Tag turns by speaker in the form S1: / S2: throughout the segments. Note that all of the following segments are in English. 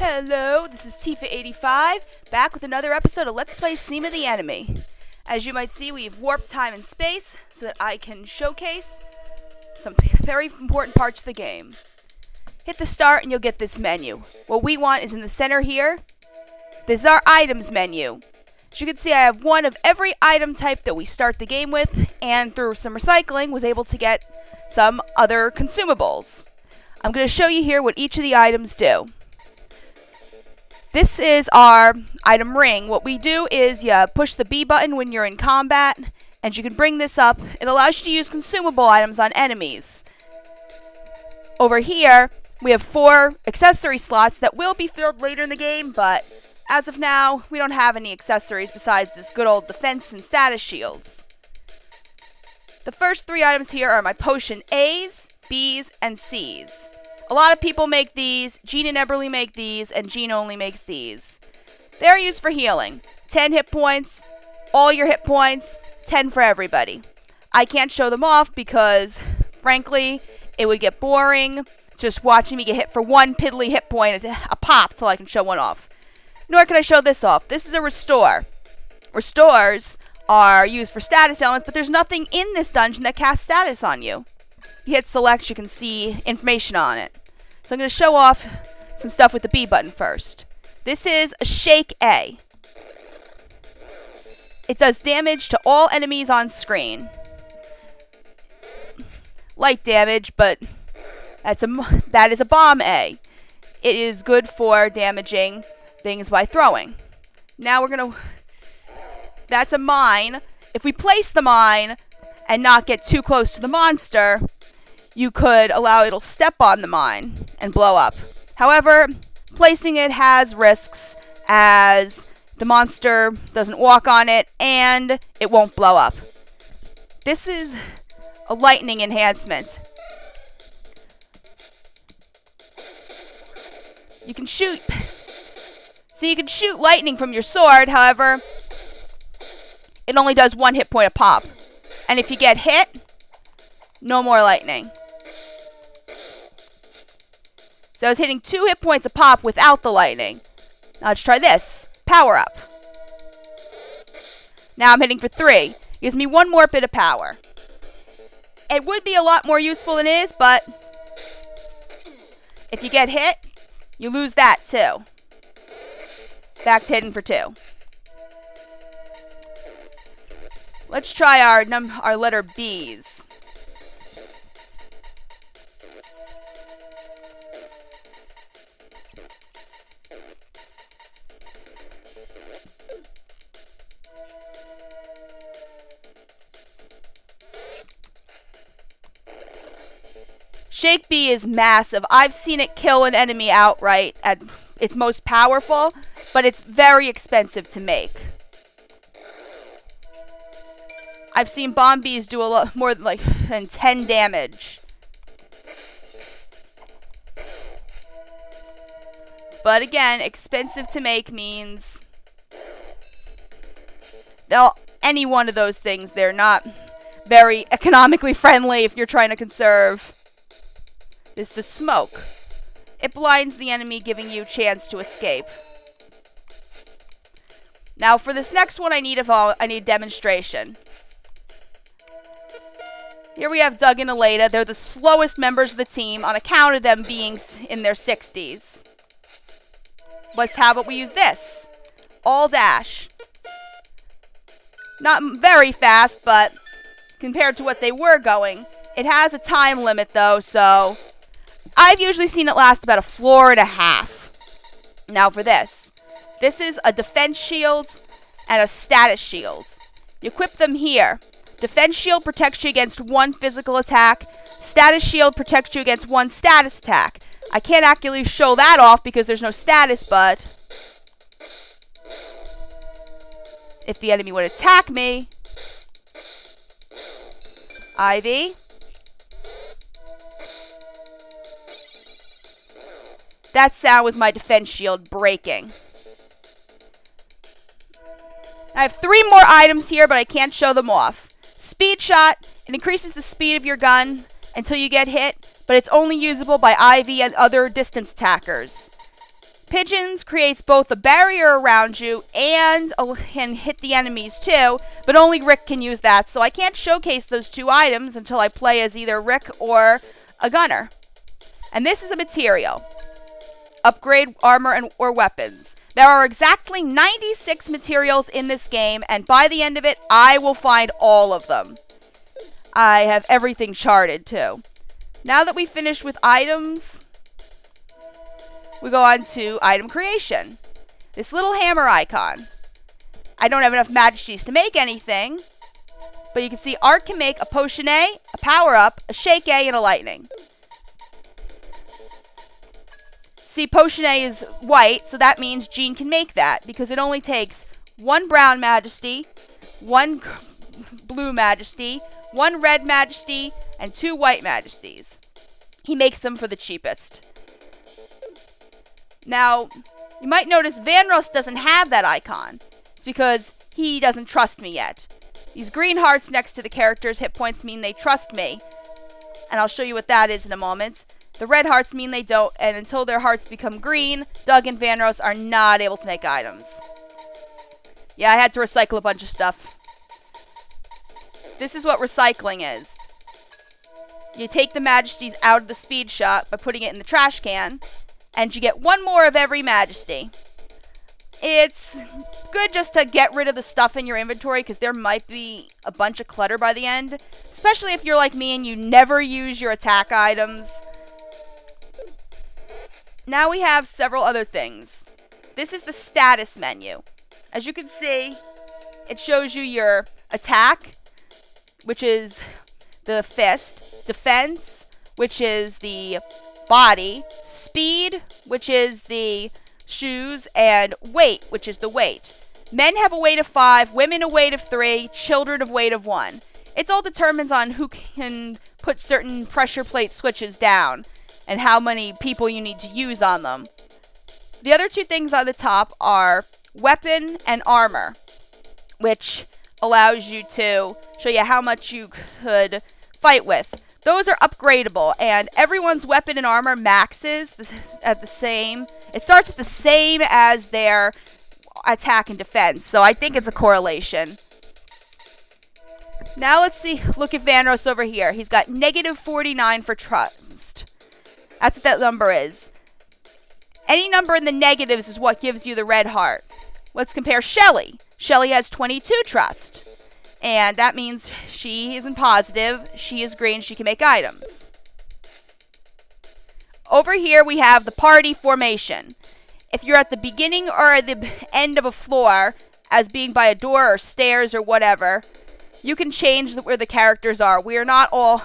S1: Hello, this is Tifa85, back with another episode of Let's Play CIMA the Enemy. As you might see, we've warped time and space so that I can showcase some very important parts of the game. Hit the start and you'll get this menu. What we want is in the center here. This is our items menu. As you can see, I have one of every item type that we start the game with, and through some recycling was able to get some other consumables. I'm going to show you here what each of the items do. This is our item ring. What we do is you push the B button when you're in combat, and you can bring this up. It allows you to use consumable items on enemies. Over here, we have 4 accessory slots that will be filled later in the game, but as of now, we don't have any accessories besides this good old defense and status shields. The first 3 items here are my potion A's, B's, and C's. A lot of people make these, Jean and Eberly make these, and Jean only makes these. They're used for healing. 10 hit points, all your hit points, 10 for everybody. I can't show them off because, frankly, it would get boring just watching me get hit for 1 piddly hit point a pop till I can show one off. Nor can I show this off. This is a restore. Restores are used for status elements, but there's nothing in this dungeon that casts status on you. If you hit select, you can see information on it. So I'm going to show off some stuff with the B button first. This is a Shake A. It does damage to all enemies on screen. Light damage, but that is a Bomb A. It is good for damaging things by throwing. Now that's a mine. If we place the mine and not get too close to the monster, you could allow it'll step on the mine and blow up. However, placing it has risks as the monster doesn't walk on it and it won't blow up. This is a lightning enhancement. You can shoot. So you can shoot lightning from your sword, however, it only does 1 hit point a pop. And if you get hit, no more lightning. So I was hitting 2 hit points a pop without the lightning. Now let's try this. Power up. Now I'm hitting for 3. Gives me 1 more bit of power. It would be a lot more useful than it is, but if you get hit, you lose that too. Back to hitting for 2. Let's try our letter B's. Shake B is massive. I've seen it kill an enemy outright at its most powerful, but it's very expensive to make. I've seen Bomb Bs do a lot more than 10 damage. But again, expensive to make means any one of those things, they're not very economically friendly if you're trying to conserve. This is smoke. It blinds the enemy, giving you a chance to escape. Now for this next one, I need demonstration. Here we have Doug and Aleda. They're the slowest members of the team on account of them being in their 60s. How about we use this? All dash. Not very fast, but compared to what they were going, it has a time limit though, so I've usually seen it last about a floor and a half. Now for this. This is a defense shield and a status shield. You equip them here. Defense shield protects you against 1 physical attack. Status shield protects you against 1 status attack. I can't actually show that off because there's no status, but if the enemy would attack me, Ivy. That sound was my defense shield breaking. I have 3 more items here, but I can't show them off. Speed shot. It increases the speed of your gun until you get hit, but it's only usable by IV and other distance attackers. Pigeons creates both a barrier around you and can hit the enemies too, but only Rick can use that, so I can't showcase those two items until I play as either Rick or a gunner. And this is a material. Upgrade armor or weapons. There are exactly 96 materials in this game, and by the end of it, I will find all of them. I have everything charted too. Now that we've finished with items, we go on to item creation. This little hammer icon. I don't have enough majesties to make anything, but you can see Art can make a potion A, a power up, a shake A, and a lightning. See, potion A is white, so that means Jean can make that, because it only takes one brown majesty, one blue majesty, one red majesty, and 2 white majesties. He makes them for the cheapest. Now, you might notice Vanros doesn't have that icon. It's because he doesn't trust me yet. These green hearts next to the characters' hit points mean they trust me, and I'll show you what that is in a moment. The red hearts mean they don't, and until their hearts become green, Doug and Vanros are not able to make items. Yeah, I had to recycle a bunch of stuff. This is what recycling is. You take the majesties out of the speed shot by putting it in the trash can, and you get one more of every majesty. It's good just to get rid of the stuff in your inventory, because there might be a bunch of clutter by the end, especially if you're like me and you never use your attack items. Now we have several other things. This is the status menu. As you can see, it shows you your attack, which is the fist, defense, which is the body, speed, which is the shoes, and weight, which is the weight. Men have a weight of 5, women a weight of 3, children a weight of 1. It all determines on who can put certain pressure plate switches down and how many people you need to use on them. The other two things on the top are weapon and armor, which allows you to show you how much you could fight with. Those are upgradable, and everyone's weapon and armor maxes at the same. It starts at the same as their attack and defense, so I think it's a correlation. Now let's look at Vanros over here. He's got negative 49 for trust. That's what that number is. Any number in the negatives is what gives you the red heart. Let's compare Shelly. Shelly has 22 trust. And that means she isn't positive, she is green, she can make items. Over here we have the party formation. If you're at the beginning or at the end of a floor, as being by a door or stairs or whatever, you can change where the characters are. We are not all...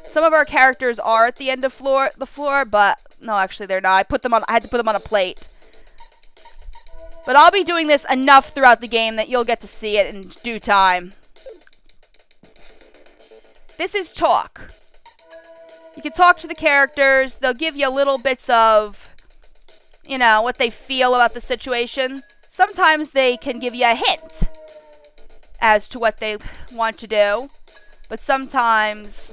S1: Some of our characters are at the end of the floor, but no, actually they're not. I had to put them on a plate. But I'll be doing this enough throughout the game that you'll get to see it in due time. This is talk. You can talk to the characters. They'll give you little bits of, you know, what they feel about the situation. Sometimes they can give you a hint as to what they want to do. But sometimes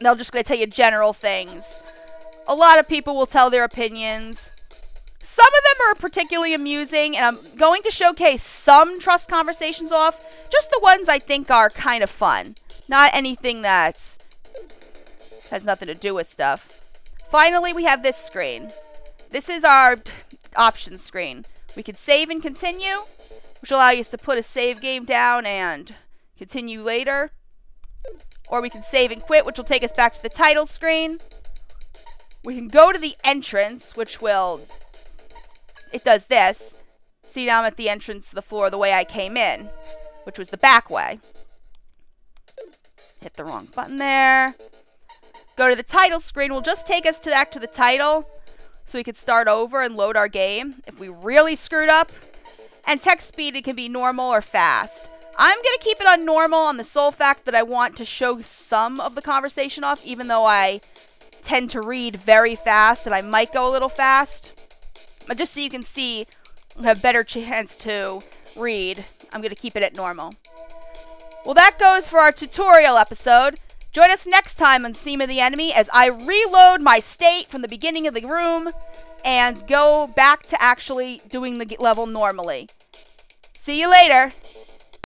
S1: they're just going to tell you general things. A lot of people will tell their opinions. Some of them are particularly amusing, and I'm going to showcase some trust conversations off. Just the ones I think are kind of fun. Not anything that has nothing to do with stuff. Finally, we have this screen. This is our options screen. We can save and continue, which will allow you to put a save game down and continue later. Or we can save and quit, which will take us back to the title screen. We can go to the entrance, which will... It does this. See, now I'm at the entrance to the floor the way I came in, which was the back way. Hit the wrong button there. Go to the title screen. Will just take us back to the title so we could start over and load our game if we really screwed up. And text speed, it can be normal or fast. I'm going to keep it on normal on the sole fact that I want to show some of the conversation off, even though I tend to read very fast and I might go a little fast. But just so you can see, I have a better chance to read, I'm going to keep it at normal. Well, that goes for our tutorial episode. Join us next time on CIMA the Enemy as I reload my state from the beginning of the room and go back to actually doing the level normally. See you later.